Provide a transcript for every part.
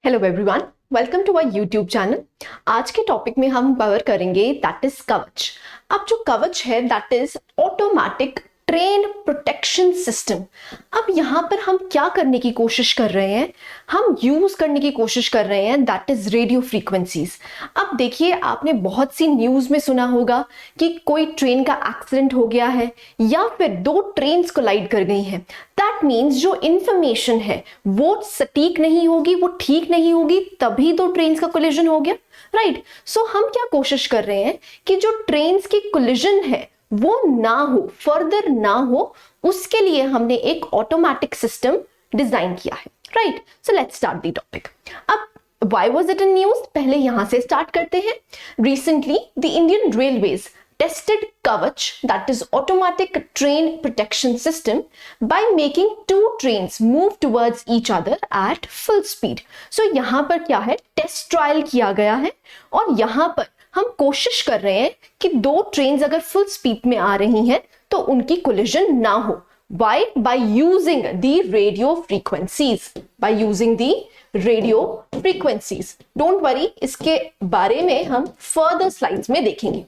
Hello everyone, welcome to our YouTube channel. आज के topic में हम कवर करेंगे दैट इज कवच। अब जो कवच है that is automatic train protection system. अब यहाँ पर हम क्या करने की कोशिश कर रहे हैं, हम यूज करने की कोशिश कर रहे हैं दैट इज रेडियो फ्रीक्वेंसीज। अब देखिए, आपने बहुत सी न्यूज में सुना होगा कि कोई ट्रेन का एक्सीडेंट हो गया है या फिर दो ट्रेन्स कोलाइड कर गई हैं। दैट मीन्स जो इंफॉर्मेशन है वो सटीक नहीं होगी, वो ठीक नहीं होगी, तभी दो ट्रेन्स का कोलिजन हो गया, राइट। सो हम क्या कोशिश कर रहे हैं कि जो ट्रेन्स की कोलिजन है वो ना हो, फर्दर ना हो, उसके लिए हमने एक ऑटोमेटिक सिस्टम डिजाइन किया है, right. So let's start the topic. अब why was it in news, पहले यहां से स्टार्ट करते हैं। Recently the Indian railways tested Kavach, that is automatic train protection system, by making two trains move towards each other at full speed. So यहाँ पर क्या है, टेस्ट ट्रायल किया गया है और यहाँ पर हम कोशिश कर रहे हैं कि दो ट्रेन्स अगर फुल स्पीड में आ रही हैं तो उनकी कोलिजन ना हो। Why? By using the radio frequencies. By using the radio frequencies. Don't worry, इसके बारे में हम further slides में देखेंगे।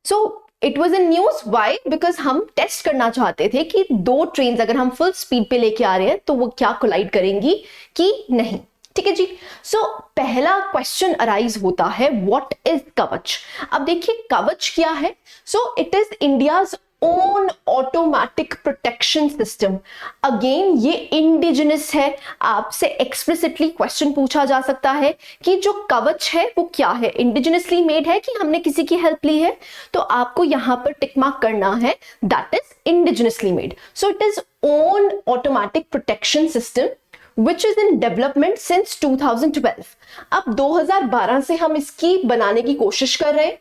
So it was in news, why? Because हम टेस्ट करना चाहते थे कि दो ट्रेन अगर हम फुल स्पीड पे लेके आ रहे हैं तो वो क्या कोलाइड करेंगी कि नहीं, ठीक है जी। सो पहला क्वेश्चन अराइज होता है, व्हाट इज कवच। अब देखिए कवच क्या है। सो it is India's own automatic protection system. Again ये इंडिजिनस है। आपसे एक्सप्लिसिटली क्वेश्चन पूछा जा सकता है कि जो कवच है वो क्या है, इंडिजिनसली मेड है कि हमने किसी की हेल्प ली है, तो आपको यहां पर टिक मार्क करना है that is indigenously made. So it is own automatic protection system which is in development since 2012। अब 2012 से हम इसकी बनाने की कोशिश कर रहे हैं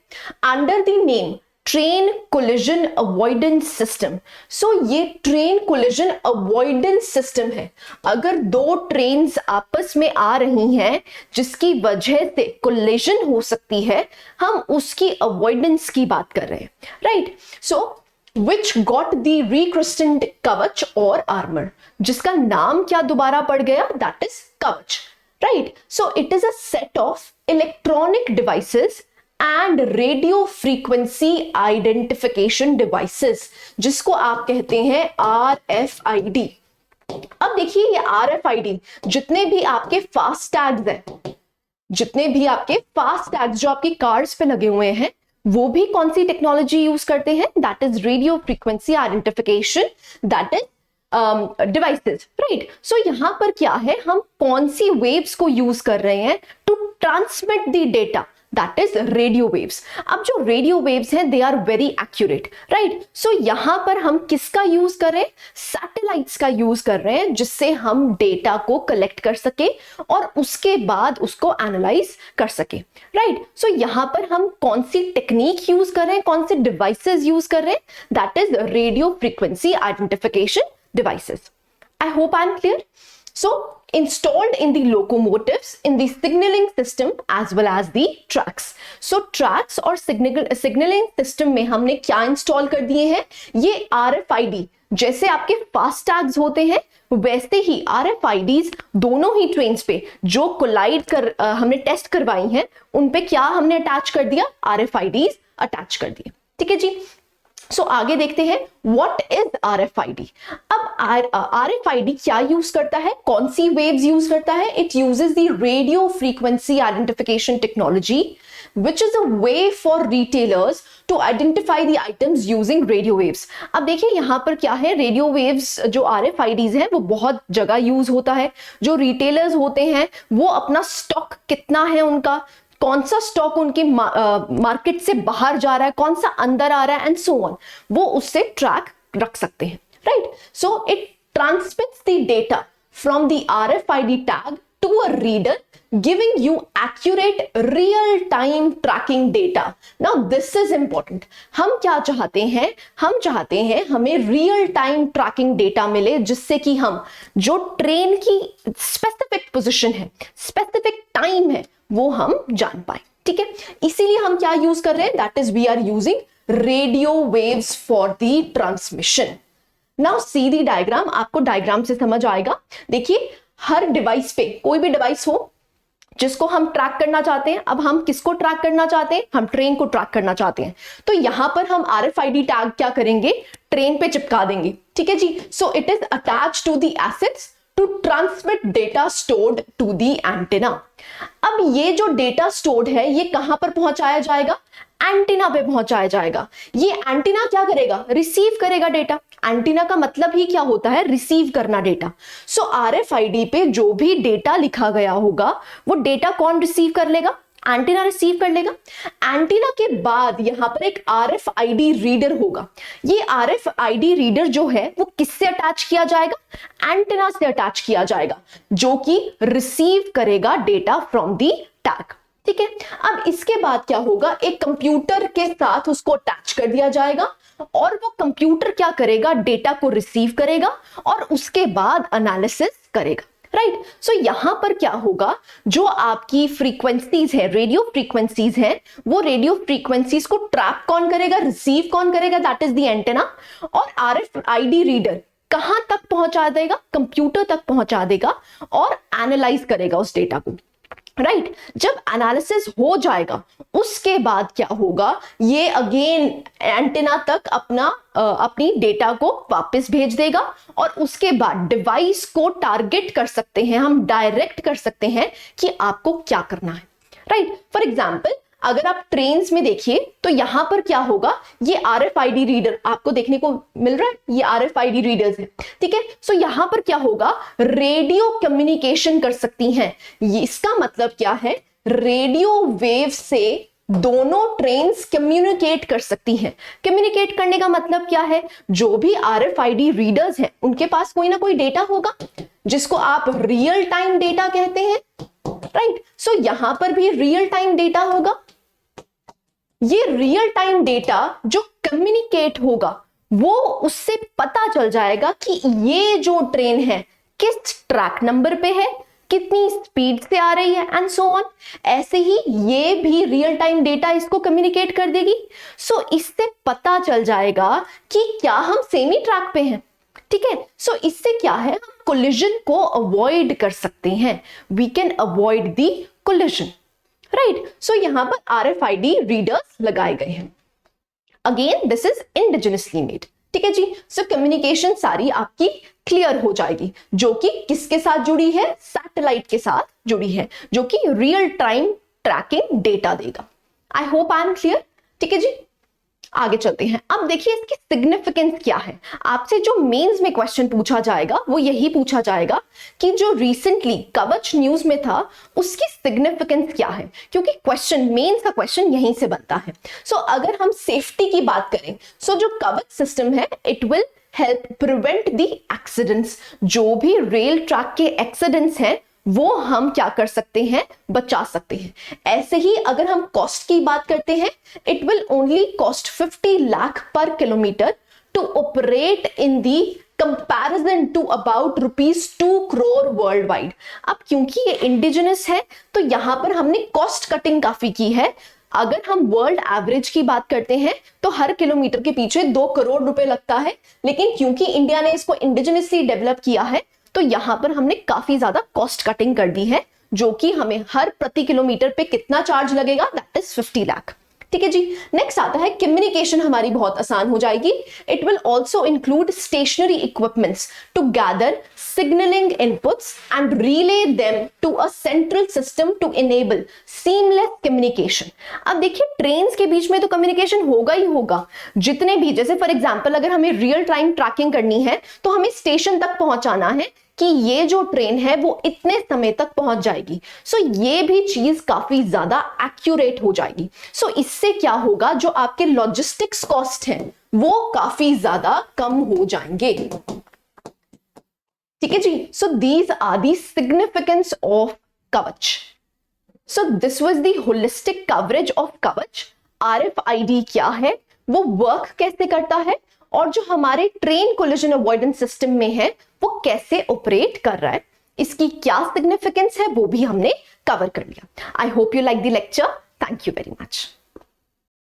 under the name train collision avoidance system. So ये ट्रेन कोलिजन अवॉइडेंस सिस्टम है। अगर दो ट्रेन्स आपस में आ रही हैं जिसकी वजह से कोलिजन हो सकती है, हम उसकी अवॉइडेंस की बात कर रहे हैं, right. So which got the rechristened कवच और आर्मर, जिसका नाम क्या दोबारा पड़ गया, that is कवच, right। So it is a set of electronic devices and radio frequency identification devices, जिसको आप कहते हैं RFID। अब देखिए ये RFID, जितने भी आपके फास्ट टैग्स हैं, जितने भी आपके फास्ट टैग्स जो आपकी कार्स पे लगे हुए हैं, वो भी कौन सी टेक्नोलॉजी यूज करते हैं, that is radio frequency identification, that is devices, right. So यहां पर क्या है, हम कौन सी वेव्स को यूज कर रहे हैं to transmit the data, that is radio waves. अब जो रेडियो वेव्स हैं they are very accurate, right. So यहां पर हम किसका यूज कर रहे हैं, सैटेलाइट्स का यूज कर रहे हैं, जिससे हम डेटा को कलेक्ट कर सके और उसके बाद उसको एनालाइज कर सके, राइट। सो यहां पर हम कौन सी टेक्निक यूज कर रहे हैं, कौन से डिवाइसेस यूज कर रहे हैं, that is radio frequency identification devices. I hope I am clear. So installed in the locomotives, in the signaling system as well as the tracks. So tracks और signaling system में हमने क्या install कर दिए हैं, ये RFID, जैसे आपके फास्ट टैग्स होते हैं वैसे ही RFIDs दोनों ही ट्रेन्स पे जो कोलाइड कर हमने टेस्ट करवाई हैं उन पे क्या हमने अटैच कर दिया, RFIDs अटैच कर दिए, ठीक है जी। सो आगे देखते हैं व्हाट इज RFID। अब RFID क्या यूज करता है, कौन सी वेव्स यूज करता है, it uses the radio frequency identification technology which is a way for retailers to identify the items using radio waves। अब देखिए यहां पर क्या है, रेडियो वेव्स जो RFIDs हैं वो बहुत जगह यूज होता है। जो रिटेलर्स होते हैं वो अपना स्टॉक कितना है उनका, कौन सा स्टॉक उनके मार्केट से बाहर जा रहा है, कौन सा अंदर आ रहा है एंड सो ऑन, वो उससे ट्रैक रख सकते हैं, right. So it transmits the data from the RFID tag to a reader, giving you accurate real time tracking data। now this is important। हम क्या चाहते हैं, हम चाहते हैं हमें रियल टाइम ट्रैकिंग डेटा मिले, जिससे कि हम जो ट्रेन की स्पेसिफिक पोजीशन है, स्पेसिफिक टाइम है, वो हम जान पाए, ठीक है। इसीलिए हम क्या यूज कर रहे हैं, that is we are using radio waves for the transmission. Now see the diagram, आपको डायग्राम से समझ आएगा। देखिए हर डिवाइस पे, कोई भी डिवाइस हो जिसको हम ट्रैक करना चाहते हैं, अब हम किसको ट्रैक करना चाहते हैं, हम ट्रेन को ट्रैक करना चाहते हैं, तो यहां पर हम RFID टैग क्या करेंगे, ट्रेन पे चिपका देंगे, ठीक है जी। So it is attach to the acids to transmit data stored to the antenna. अब ये जो डेटा स्टोर्ड है ये कहां पर पहुंचाया जाएगा, एंटीना पे पहुंचाया जाएगा। ये एंटीना क्या करेगा, रिसीव करेगा डेटा। एंटीना का मतलब ही क्या होता है, रिसीव करना डेटा। सो RFID पे जो भी डेटा लिखा गया होगा वो डेटा कौन रिसीव कर लेगा, एंटीना रिसीव कर लेगा। एंटीना के बाद यहां पर एक RFID रीडर होगा। ये RFID रीडर जो है वो किससे अटैच किया जाएगा, एंटीना से अटैच किया जाएगा, जो कि रिसीव करेगा डेटा फ्रॉम दी टैग, ठीक है। अब इसके बाद क्या होगा, एक कंप्यूटर के साथ उसको अटैच कर दिया जाएगा और वो कंप्यूटर क्या करेगा, डेटा को रिसीव करेगा और उसके बाद एनालिसिस करेगा, राइट। सो यहां पर क्या होगा, जो आपकी फ्रीक्वेंसीज है, रेडियो फ्रीक्वेंसीज है, वो रेडियो फ्रीक्वेंसीज को ट्रैप कौन करेगा, रिसीव कौन करेगा, दैट इज द एंटेना। और RFID रीडर कहां तक पहुंचा देगा, कंप्यूटर तक पहुंचा देगा और एनालाइज करेगा उस डेटा को, राइट। जब एनालिसिस हो जाएगा उसके बाद क्या होगा, ये अगेन एंटेना तक अपनी डेटा को वापस भेज देगा और उसके बाद डिवाइस को टारगेट कर सकते हैं हम, डायरेक्ट कर सकते हैं कि आपको क्या करना है, राइट। फॉर एग्जाम्पल अगर आप ट्रेन्स में देखिए तो यहां पर क्या होगा, ये RFID रीडर आपको देखने को मिल रहा है, ये RFID रीडर्स है, ठीक है। सो यहां पर क्या होगा, रेडियो कम्युनिकेशन कर सकती हैं। ये इसका मतलब क्या है, रेडियो वेव से दोनों ट्रेन्स कम्युनिकेट कर सकती हैं। कम्युनिकेट करने का मतलब क्या है, जो भी RFID रीडर्स हैं उनके पास कोई ना कोई डेटा होगा जिसको आप रियल टाइम डेटा कहते हैं, राइट। सो यहां पर भी रियल टाइम डेटा होगा। ये रियल टाइम डेटा जो कम्युनिकेट होगा वो उससे पता चल जाएगा कि ये जो ट्रेन है किस ट्रैक नंबर पे है, कितनी स्पीड से आ रही है एंड सो ऑन। ऐसे ही ये भी रियल टाइम डेटा इसको कम्युनिकेट कर देगी। सो इससे पता चल जाएगा कि क्या हम सेमी ट्रैक पे हैं, ठीक है। सो इससे क्या है, हम कोलिजन को अवॉइड कर सकते हैं, we can avoid the collision, right. So यहां पर RFID रीडर्स लगाए गए हैं। Again this is indigenously made, ठीक है जी। सो कम्युनिकेशन सारी आपकी क्लियर हो जाएगी, जो कि किसके साथ जुड़ी है, सैटेलाइट के साथ जुड़ी है, जो कि रियल टाइम ट्रैकिंग डेटा देगा। I hope I am clear, ठीक है जी। आगे चलते हैं। अब देखिए इसकी सिग्निफिकेंस क्या है। आपसे जो मेंस में क्वेश्चन पूछा जाएगा वो यही पूछा जाएगा कि जो रिसेंटली कवच न्यूज में था उसकी सिग्निफिकेंस क्या है, क्योंकि क्वेश्चन, मेंस का क्वेश्चन यहीं से बनता है। सो अगर हम सेफ्टी की बात करें, सो जो कवच सिस्टम है it will help prevent the accidents. जो भी रेल ट्रैक के एक्सीडेंट्स हैं वो हम क्या कर सकते हैं, बचा सकते हैं। ऐसे ही अगर हम कॉस्ट की बात करते हैं, it will only cost 50 lakh per kilometre to operate in the comparison to about ₹2 crore world wide. अब क्योंकि ये इंडिजिनस है तो यहां पर हमने कॉस्ट कटिंग काफी की है। अगर हम वर्ल्ड एवरेज की बात करते हैं तो हर किलोमीटर के पीछे 2 करोड़ रुपए लगता है, लेकिन क्योंकि इंडिया ने इसको इंडिजिनसली डेवलप किया है तो यहां पर हमने काफी ज्यादा कॉस्ट कटिंग कर दी है, जो कि हमें हर प्रति किलोमीटर पे कितना चार्ज लगेगा, दैट इज 50 लाख, ठीक है जी। नेक्स्ट आता है कम्युनिकेशन हमारी बहुत आसान हो जाएगी। It will also include stationery equipments to gather signalling inputs and relay them to a central system to enable seamless communication. अब देखिए ट्रेन्स के बीच में तो कम्युनिकेशन होगा ही होगा, जितने भी, जैसे फॉर एग्जांपल अगर हमें रियल टाइम ट्रैकिंग करनी है तो हमें स्टेशन तक पहुंचाना है कि ये जो ट्रेन है वो इतने समय तक पहुंच जाएगी। सो ये भी चीज काफी ज्यादा एक्यूरेट हो जाएगी। सो इससे क्या होगा, जो आपके लॉजिस्टिक्स कॉस्ट हैं वो काफी ज्यादा कम हो जाएंगे, ठीक है जी। So these are the significance of Kavach. So this was the holistic coverage of Kavach. RFID क्या है, वो वर्क कैसे करता है, और जो हमारे ट्रेन कोलिजन अवॉइडेंस सिस्टम में है वो कैसे ऑपरेट कर रहा है, इसकी क्या सिग्निफिकेंस है वो भी हमने कवर कर लिया। I hope you like the lecture. Thank you very much.